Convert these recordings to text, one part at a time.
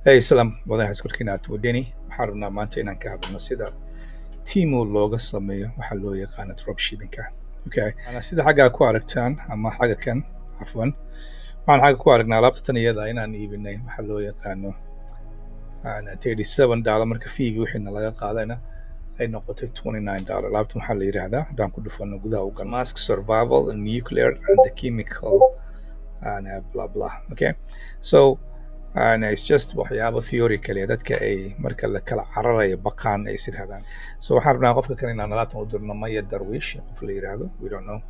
Hey, salam wadan haskurkinaad wadani waxaan rabnaa maanta inaan ka hadalno sida Temu looga sameeyo waxa loo yaqaan dropshipping. Okay, ana sida xagga ku aragtaan ama xagga kan afwan waxaan xagga ku aragnaa alaabta tan iyada inaan iibinay waxa loo yaqaano $37 marka fiigi wixina laga qaadayna ay noqotay $29. alaabta waxaa la yiraahdaa hadaan ku dhufano gudaha uga mask survival nuclear and the chemical and blah blah. Okay, so and it's just waxyaabo theory kaliya dadka ay marka la kala cararayo baqaan ay sirahdaan. So waxaan rabnaa qofka kan inaan alaabtan u dirno maya darwish qof la yiraahdo, we don't know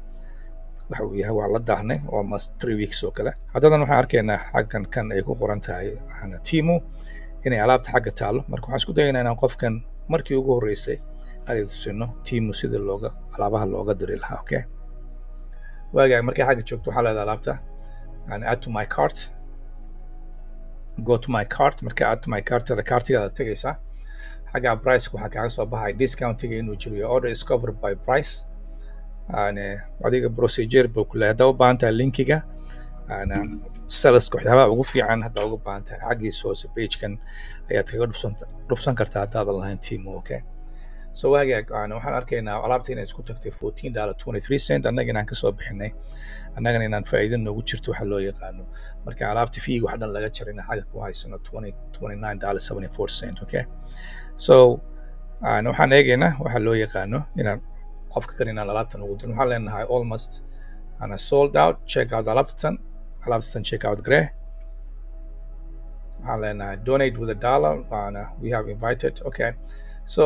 waxa uu yahay, waa la daahnay almost 3 weeks oo kale. Haddana waxaan arkaynaa xaggan kan ay ku qoran tahay Temu inay alaabta xagga taalo. Marka waxaan isku dayaynaa inaan qofkan markii ugu horeysay ay tusino Temu sida looga alaabaha looga diri lahaa. Okay, waaga markay xagga joogto waxaa leedahay alaabta and add to my cart. Go to my cart. marka add to my cart kartigaada tagaysaa xagga price waxa kaaga soo baxay discountiga inuu jiro order is covered by price and adiga procedure buu ku leeyahay. u baahan tahay linkiga and sales waxyaabaha ugu fiican hadda ugu baahan tahay xaggiisa hoose page kan ayaad kaga dhufsan kartaa haddaadan lahayn Temu. Okay, so waxaan arkaynaa alaabta inay isku tagtay $14.23 annaga inaan kasoo bixinay annagana inaan faa'iido noogu jirto waxa loo yaqaano marka alaabta fiiga wax dhan laga jarayna xagga ku haysano $29.74. Okay, so waxaan eegaynaa waxa loo yaqaano inaan qofka kan inaan alaabtan ugu dirno. waxaan leenahay almost ana sold out, check out alaabtan check out gray. waxaan leenahay donate with $1 we have invited. Okay, so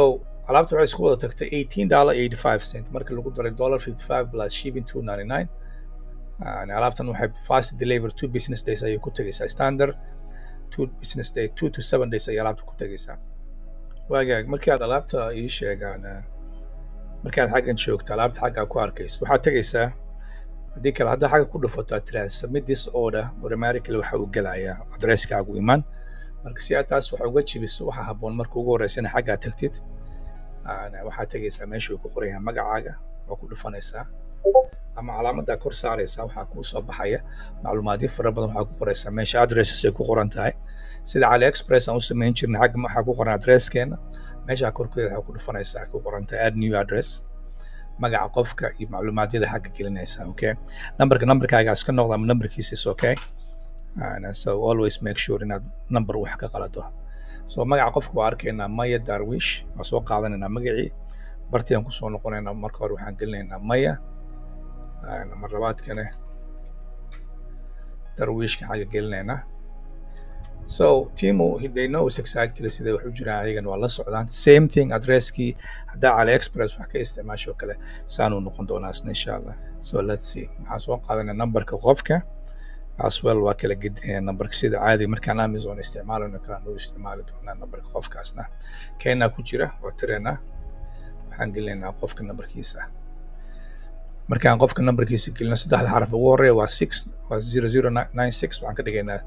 alaabta waxay isku wada tagtay $18.85 marka lagu daray $55 plus shipping $2.99. alaabtan waxay fast deliver 2 business days ayay ku tagaysaa, standard 2 business day 2 to 7 days ayay alaabta ku tagaysaa. waagaag markii aad alaabta ii sheegaan markii aad xaggan joogto alaabta xagga ku arkayso waxaad tagaysaa haddii kale hadda xagga ku dhufato aad tiraahdo submit this order automatically waxa uu gelayaa addresskaagu imaan. marka si aad taas waxa uga jibiso waxa habboon marka ugu horeysa inaad xaggaa tagtid waxaad tagaysaa meesha uu ku qoran yahay magacaaga oo ku dhufanaysaa ama calaamadda kor saaraysaa waxaa kuu soo baxaya macluumaadyo fara badan. waxaa ku qoraysaa meesha addresses ay ku qoran tahay sida AliExpress aan u samayn jirnay xagga waxaa ku qoran addresskeena meesha korkeeda waxaa ku dhufanaysaa ku qoran tahay add new address magaca qofka iyo macluumaadyada xagga gelinaysaa. Okay, numberkaaga iska noqda ama numberkiisa is okay and so always make sure inaad number wax ka qalado. so magaca qofka waa arkaynaa maya darwish waa soo qaadanaynaa magacii bartiyan ku soo noqonaynaa. marka hore waxaan gelinaynaa maya mar labaadkane darwishka xagga gelinaynaa. so Temu they know exactly sida wax u jiraan ayagana waa la socdaan same thing addresskii haddaa AliExpress wax ka isticmaasho kale saanuu noqon doonaa isna insha Allah. so let's see waxaan soo qaadanaa numberka qofka as well waa kala gedinaya numberka sida caadi markaan Amazon isticmaalano kala noo isticmaali doonaa numberka qofkaasna keena ku jira waa tireena waxaan gelinaynaa qofka numberkiisa. markaan qofka numberkiisa gelino saddexda xaraf ugu horeeya waa 0096 waxaan ka dhigaynaa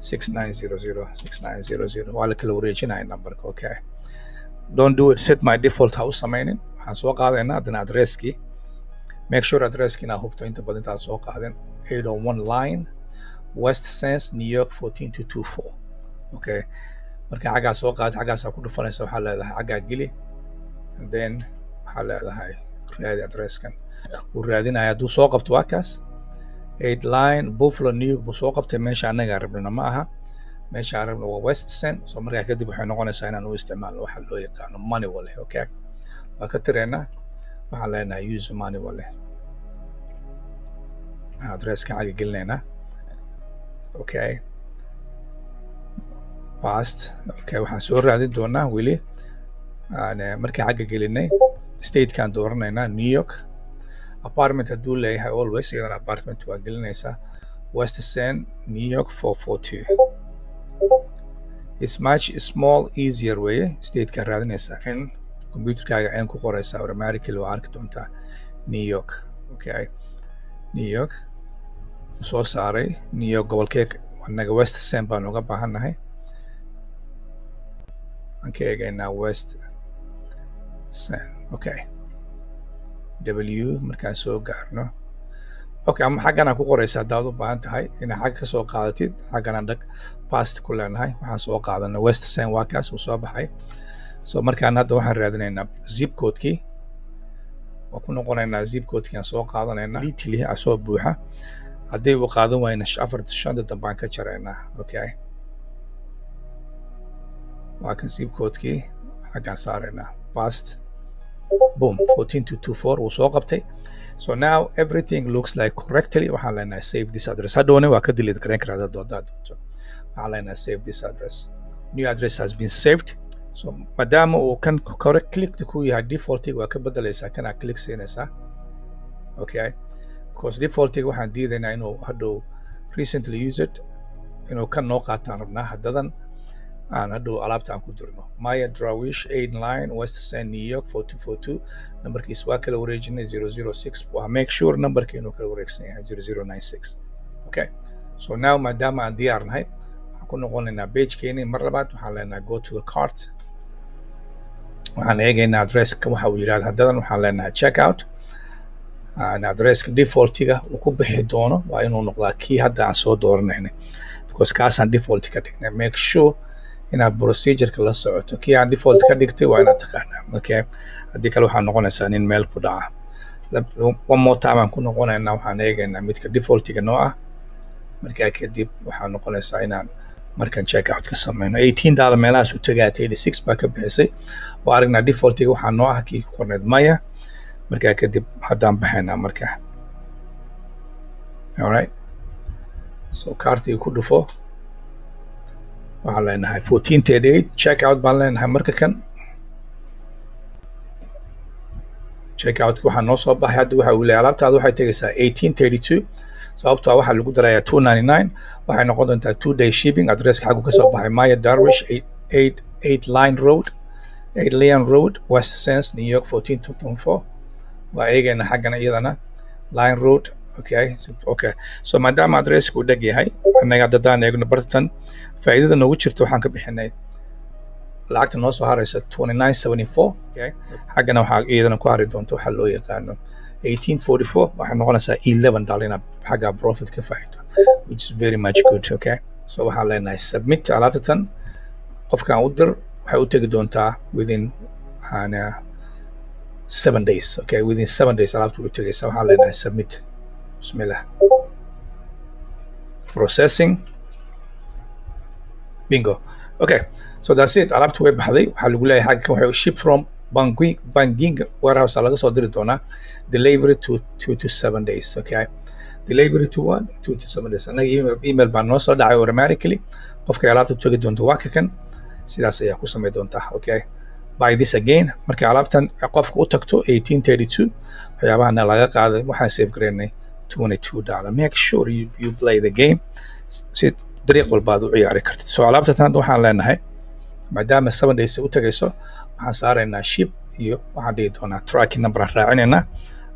6900 waa la kala wareejinaya numberka. Okay, don't do it set my default ha u samaynin. waxaan soo qaadaynaa haddana addresskii make sure addresskii inaa hubto inta badan intaad soo qaadin 801 line West Sense New York 14224. Okay, marka xaggaa soo qaad xaggaasaa ku dhufanaysa waxaa leedahay xaggaa geli and then waxaa leedahay raadi addresskan uu raadinaya hadduu soo qabto waa kaas 8 line Buffalo New York buu soo qabtay meesha annaga rabnana ma aha meesha aan rabno waa West Sense. so markaa kadib waxay noqonaysaa inaan u isticmaalno waxa loo yaqaano money wallet. Okay, waa ka tireynaa waxaan leenahay use money wallet addresska xagga gelinaynaa. Okay, past. Okay, waxaan soo raadin doonaa weli markaan xagga gelinay statekaan dooranaynaa New York. apartment hadduu leeyahay always iyadana apartment waa gelinaysaa West Sense New York 442. it's much small easier way statekaan raadinaysaa in computerkaaga aan ku qoraysaa automatically waa arki doontaa New York. Okay, New York soo saaray New York gobolkee annaga West Sense baan uga baahannahay. aan ka eegaynaa West Sense. Okay, W markaan soo gaarno okay ama xaggana ku qoraysaa hadaad u baahan tahay inaad xagga ka soo qaadatid xaggana dhag past ku leenahay waxaan soo qaadanay west sign waa kaas uu soo baxay so markaan hadda waxaan raadinaynaa zip code-kii waa ku noqonaynaa zip code-kii aan soo qaadanaynaa litili aan soo buuxa haddii uu qaadan waayna 4 dambaan ka jaraynaa okay waa kan zip code-kii xaggaan saaraynaa past boom 14224 uu soo qabtay. So now everything looks like correctly. waxaan leenahay save this address. hadhoona waa ka delete gareyn karaa doodaad doonto. waxaan leenahay save this address. New address has been saved. So maadaama uu kan correct click ku yahay defaultiga waa ka bedelaysaa kana click siinaysaa. Okay. Because defaultiga waxaan diidaynaa inuu hadhow recently used inuu kan noo qaataan rabnaa haddadan aan hadhow alaabta aan ku dirno. Maya Drawish 89 West Sign New York 4242 numberkiis waa kala wareejinay 006 waa make sure numberka inuu kala wareegsan yahay 0096. Okay. So now maadaama aan diyaarnahay waxaan ku noqonaynaa page-keeni mar labaad waxaan leenahay go to the cart. waxaan eegaynaa addresska waxa uu yiraahdo haddadan waxaan leenahay check out. addresska defaultiga uu ku bixi doono waa inuu noqdaa kii hadda aan soo dooranayna because kaasaan default ka dhignay. Make sure inaad procedure-ka la socoto kii aan default ka dhigtay waa inaad taqaanaa. Okay. haddii kale waxaa noqonaysaa nin meel ku dhaca. one more time aan ku noqonaynaa waxaan eegaynaa midka defaultiga noo ah markaa kadib waxaa noqonaysaa inaan markaan check out ka samayno $18 meelahaas u tagaa 86 baa ka bixisay waa aragnaa defaultiga waxaa noo ah kii ku qorneed maya markaa kadib haddaan baxaynaa markaa. Alright. So kaartiga ku dhufo waxaan leenahay 1438 check out baan leenahay marka kan check out waxaa noo soo baxay hadda waxa uu leeyahay alaabtaada waxay tagaysaa 1832 sababtoo ah waxaa lagu darayaa 299 waxay noqon doontaa 2-day shipping. addresska xaggu ka soo baxay Maya Darwish 8 Lion Road West Sense New York 14224 waa eegayna xaggana iyadana Lion Road. Okay. So maadaama addresska uu dheg yahay annaga dadaan eegno bartan faa'iidada noogu jirta waxaan ka bixinay lacagta noo soo haraysa 2974. Okay. xaggana waxaa iyadana ku hari doonta waxaa loo yaqaano 1844 waxay noqonaysaa $11 inaad xagga profit ka faa'iido which is very much good. Okay. So waxaan leenahay submit alaabtan qofkaan u dir waxay u tegi doontaa within 7 days. Okay. within 7 days alaabta u tegaysa waxaan leenahay submit. Bismillah. Processing. Bingo. Okay. So that's it. alaabta way baxday waxaa lagu leeyahay xagga waxay ship from banking warehouse laga soo diri doonaa delivery to 2 to 7 days. Okay. delivery to 2 to 7 days. anaga email baan noo soo dhacay automatically qofka alaabta tagi doonto waa kan sidaas ayaa ku samay doontaa. Okay. Buy this again marka alaabtan qofka u tagto 1832 waxyaabahana laga qaaday waxaan save gareynay $22. Make sure you play the game si dariiq walba aad u ciyaari kartid. So alaabtan hadda waxaan leenahay maadaama 7 days u tagayso waxaan saaraynaa ship iyo waxaan dhihi doonaa tracking number raacinaynaa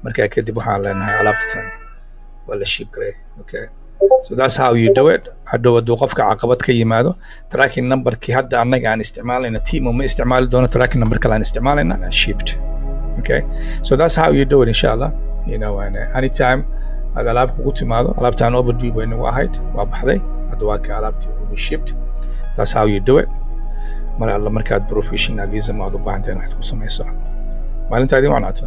markaa kadib waxaan leenahay alaabtan waa la ship gareey. Okay. So that's how you do it. hadhow hadduu qofka caqabad ka yimaado tracking numberkii hadda annaga aan isticmaalayna Temu ma isticmaali doono tracking number kale aan isticmaalayna shipped. Okay. So that's how you do it inshallah. You know, and anytime هذا alaab kugu timaado alaabtaan overdue bay nagu ahayd waa baxday hadda waa ka alaabtii ugu shipped. That's how you do it. mar alla markaad professionalism aad u baahan tahay inaad ku samayso maalintaadii wacnaato.